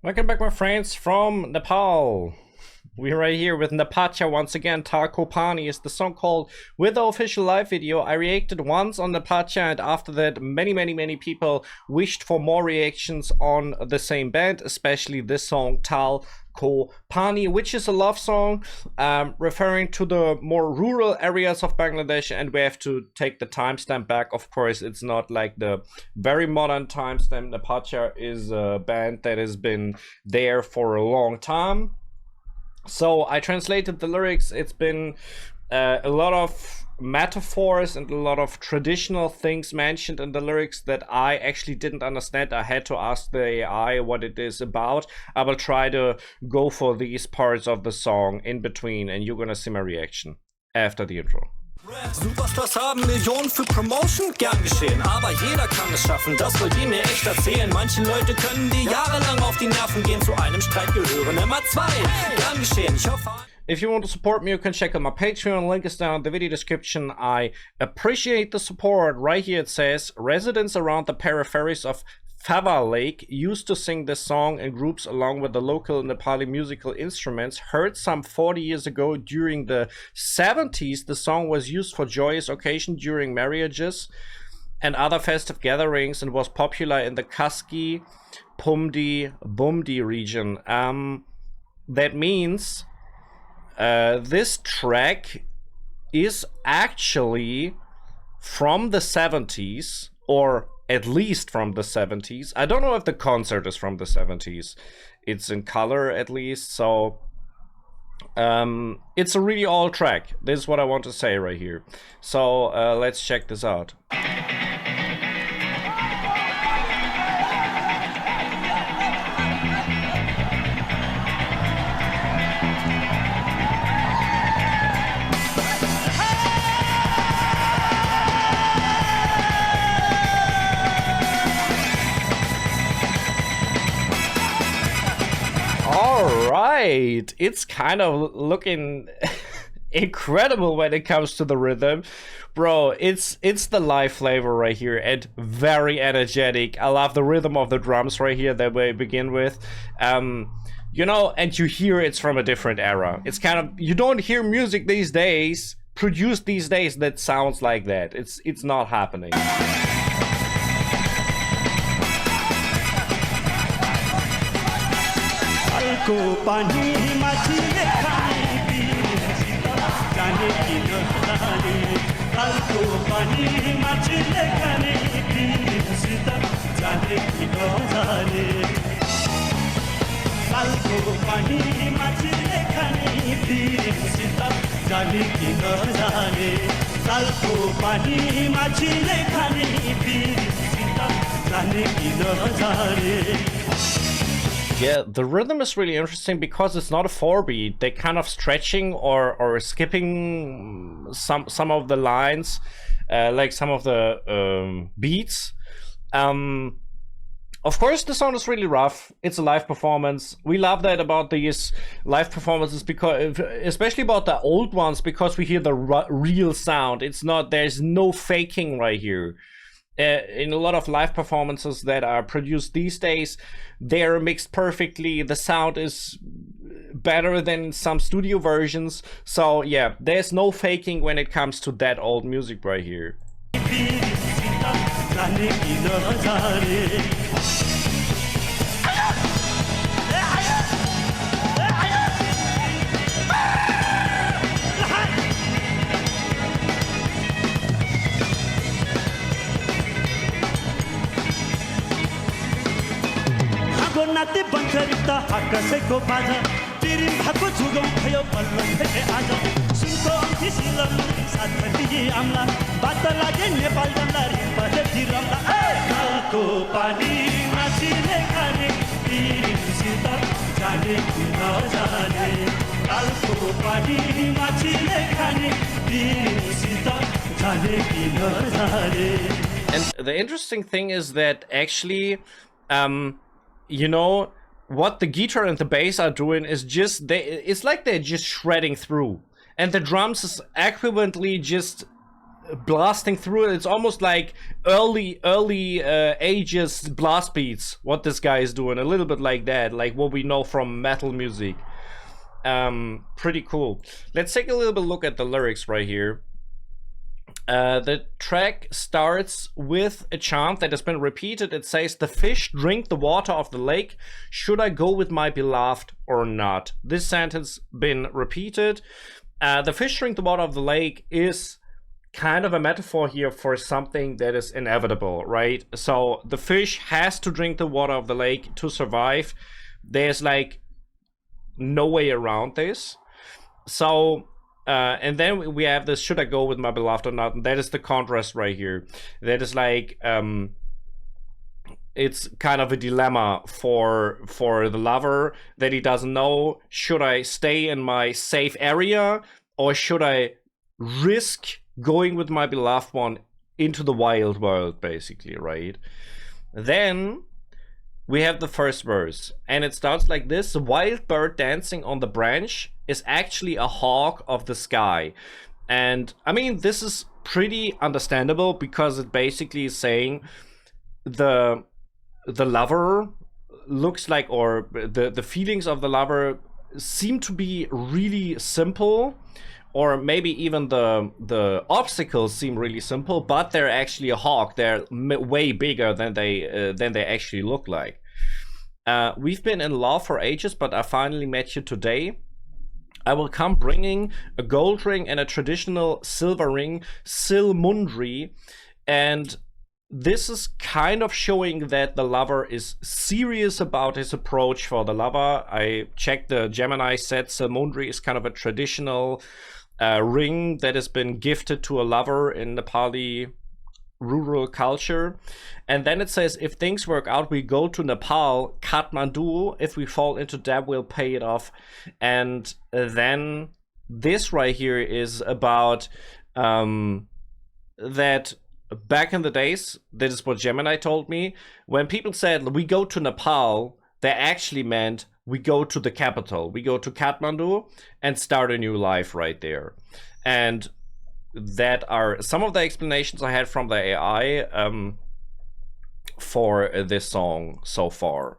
Welcome back, my friends, from Nepal. We're right here with Nepathya once again. Taal Ko Pani is the song called. With the official live video, I reacted once on Nepathya, and after that, many people wished for more reactions on the same band, especially this song, Taal Ko Pani, which is a love song referring to the more rural areas of Bangladesh. And we have to take the timestamp back. Of course, it's not like the very modern timestamp. Nepathya is a band that has been there for a long time. So I translated the lyrics. It's been a lot of metaphors and a lot of traditional things mentioned in the lyrics that I actually didn't understand. I had to ask the AI what it is about. I will try to go for these parts of the song in between, and you're gonna see my reaction after the intro. Superstars haben Millionen für Promotion, gern geschehen. Aber jeder kann es schaffen, das wollt ihr mir echt erzählen. Manche Leute können dir jahrelang auf die Nerven gehen. Zu einem Streit gehören immer zwei, gern geschehen. Ich hoffe... If you want to support me, you can check out my Patreon. Link is down in the video description. I appreciate the support. Right here it says, residents around the peripheries of Fava Lake used to sing this song in groups along with the local Nepali musical instruments. Heard some 40 years ago during the 70s, the song was used for joyous occasion during marriages and other festive gatherings and was popular in the Kaski, Pumdi, Bumdi region. That means this track is actually from the 70s, or at least from the 70s. I don't know if the concert is from the 70s. It's in color at least, so it's a really old track. This is what I want to say right here. So let's check this out. Alright, it's kind of looking incredible when it comes to the rhythm. Bro, it's the live flavor right here and very energetic. I love the rhythm of the drums right here that we begin with. You know, and you hear it's from a different era. It's kind of, you don't hear music these days, produced these days, that sounds like that. It's not happening. को पानी माछीले खाने पिसित जाने किन जाने ताल को पानी माछीले खाने पिसित जाने किन जाने ताल को पानी माछीले खाने पिसित जाने किन जाने ताल को पानी माछीले खाने पिसित जाने किन जाने. Yeah, the rhythm is really interesting because it's not a 4-beat. They're kind of stretching or skipping some of the lines, like some of the beats. Of course, the sound is really rough. It's a live performance. We love that about these live performances, because, especially about the old ones, because we hear the real sound. It's not, there's no faking right here. In a lot of live performances that are produced these days, they're mixed perfectly. The sound is better than some studio versions. So yeah, there's no faking when it comes to that old music right here. नाते बन्चरिता हाकसेको बाजा तिरिम भएको जुगौं भयो बल्ल फेरि आज सुनको फिसिलम साथी आम्ला बात लागे नेपाल डल्लारी बजे दिरमला तालको पानी माछीले खाने तिरिम सित जाने कि नजाने तालको पानी माछीले खाने तिरिम सित जाने कि नजाने. And the interesting thing is that actually you know, what the guitar and the bass are doing is just, it's like they're just shredding through, and the drums is equivalently just blasting through it. It's almost like early ages blast beats, what this guy is doing, a little bit like that, like what we know from metal music. Pretty cool. Let's take a little bit look at the lyrics right here. The track starts with a chant that has been repeated. It says, "The fish drink the water of the lake. Should I go with my beloved or not?" This sentence been repeated. The fish drink the water of the lake is kind of a metaphor here for something that is inevitable, right? So the fish has to drink the water of the lake to survive. There's like no way around this. So and then we have this, "Should I go with my beloved or not?" And that is the contrast right here. That is like it's kind of a dilemma for the lover, that he doesn't know, should I stay in my safe area or should I risk going with my beloved one into the wild world, basically, right? Then we have the first verse, and it starts like this: "The wild bird dancing on the branch is actually a hawk of the sky." And I mean, this is pretty understandable, because it basically is saying the lover looks like, or the feelings of the lover seem to be really simple, or maybe even the obstacles seem really simple, but they're actually a hawk. They're way bigger than they actually look like. "We've been in love for ages, but I finally met you today. I will come bringing a gold ring and a traditional silver ring, silmundri." And this is kind of showing that the lover is serious about his approach for the lover. I checked, the Gemini said silmundri is kind of a traditional ring that has been gifted to a lover in Nepali rural culture. And then it says, "If things work out, we go to Nepal, Kathmandu. If we fall into debt, we'll pay it off." And then this right here is about that back in the days, this is what Gemini told me, when people said we go to Nepal, they actually meant we go to the capital, we go to Kathmandu and start a new life right there. And that are some of the explanations I had from the AI for this song so far.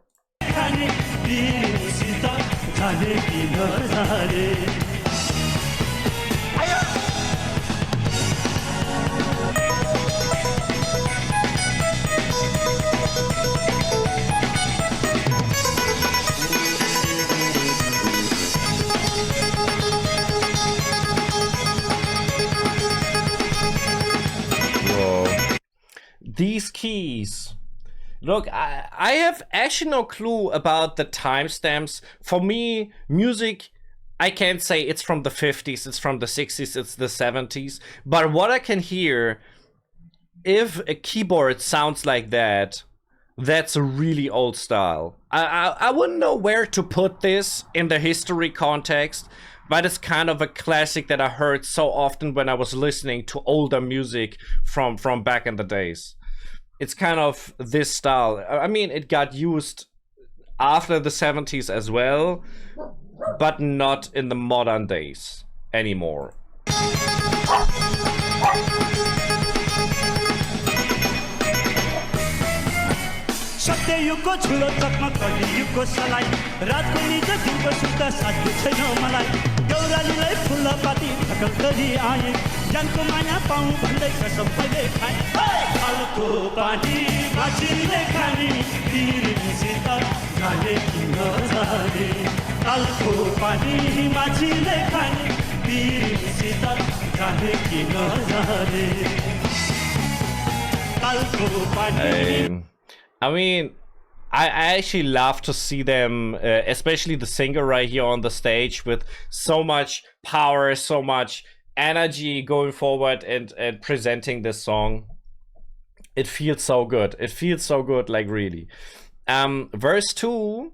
These keys. Look, I have actually no clue about the timestamps. For me, music, I can't say it's from the 50s, it's from the 60s, it's the 70s. But what I can hear, if a keyboard sounds like that, that's a really old style. I wouldn't know where to put this in the history context, but it's kind of a classic that I heard so often when I was listening to older music from back in the days. It's kind of this style. I mean, it got used after the 70s as well, but not in the modern days anymore. सत्ययुगको झुलो चकमा कलियुगको सलाई रातको निज दिनको सुत्दा साथी छैन मलाई देउरालीलाई फुलपाती थकल गरी आए ज्यानको माया पाऊँ भन्दै कसम मैले खाएँ तालको पानी माछीले खाने तिमीसित जाने किन जाने तालको पानी माछीले खाने तिमीसित जाने किन जाने तालको पानी I mean, I actually love to see them, especially the singer right here on the stage, with so much power, so much energy going forward and presenting this song. It feels so good. It feels so good, like really. Verse 2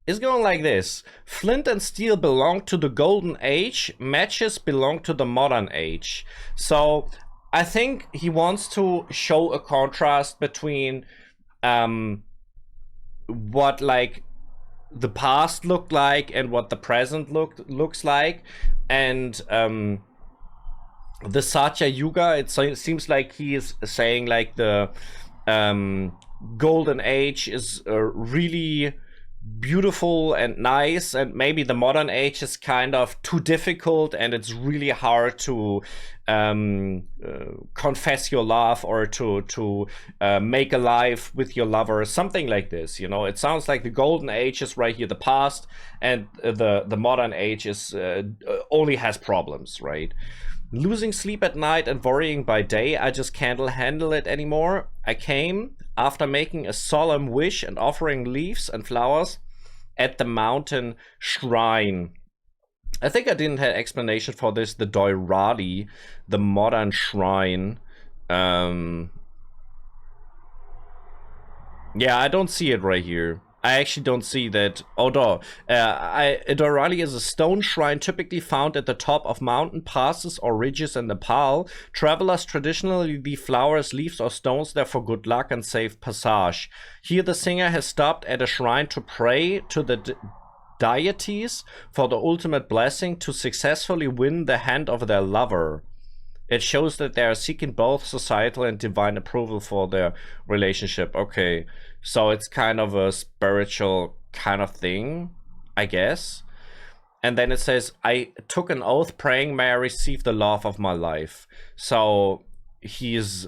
is going like this. Flint and steel belong to the golden age. Matches belong to the modern age. So I think he wants to show a contrast between what like the past looked like and what the present looks like, and the Satya Yuga. It seems like he is saying like the golden age is really beautiful and nice, and maybe the modern age is kind of too difficult and it's really hard to confess your love or to make a life with your lover, something like this. You know, it sounds like the golden age is right here, the past, and the modern age is only has problems, right? Losing sleep at night and worrying by day, I just can't handle it anymore. I came after making a solemn wish and offering leaves and flowers at the mountain shrine. I think I didn't have explanation for this. The Doirali, the modern shrine. Yeah, I don't see it right here. I actually don't see that. Although, Doirali is a stone shrine typically found at the top of mountain passes or ridges in Nepal. Travelers traditionally leave flowers, leaves, or stones there for good luck and safe passage. Here, the singer has stopped at a shrine to pray to the deities for the ultimate blessing to successfully win the hand of their lover. It shows that they are seeking both societal and divine approval for their relationship. Okay, so it's kind of a spiritual kind of thing, I guess. And then it says, I took an oath praying may I receive the love of my life. So he's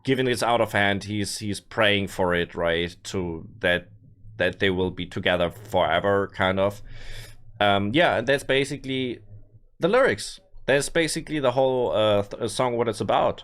giving this out of hand. He's praying for it, right? To that they will be together forever, kind of. Yeah, and that's basically the lyrics. That's basically the whole song, what it's about.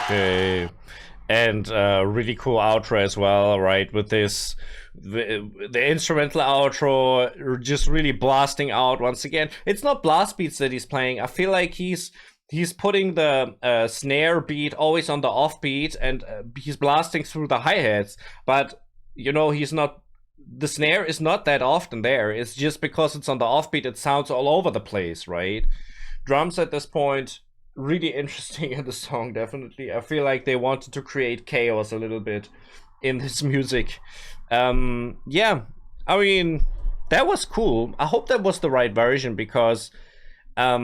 Okay, and really cool outro as well, right? With this, the instrumental outro, just really blasting out once again. It's not blast beats that he's playing. I feel like he's putting the snare beat always on the off beat, and he's blasting through the hi-hats. But you know, he's not. The snare is not that often there. It's just because it's on the offbeat, it sounds all over the place, right? Drums at this point, really interesting in the song, definitely. I feel like they wanted to create chaos a little bit in this music. Yeah, I mean, that was cool. I hope that was the right version, because that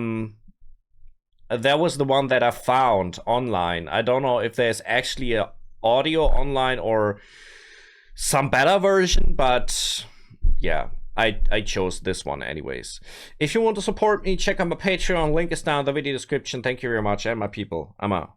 was the one that I found online. I don't know if there's actually a audio online or some better version, but yeah, I chose this one anyways. If you want to support me, check out my Patreon, link is down in the video description. Thank you very much, and my people, I'm out.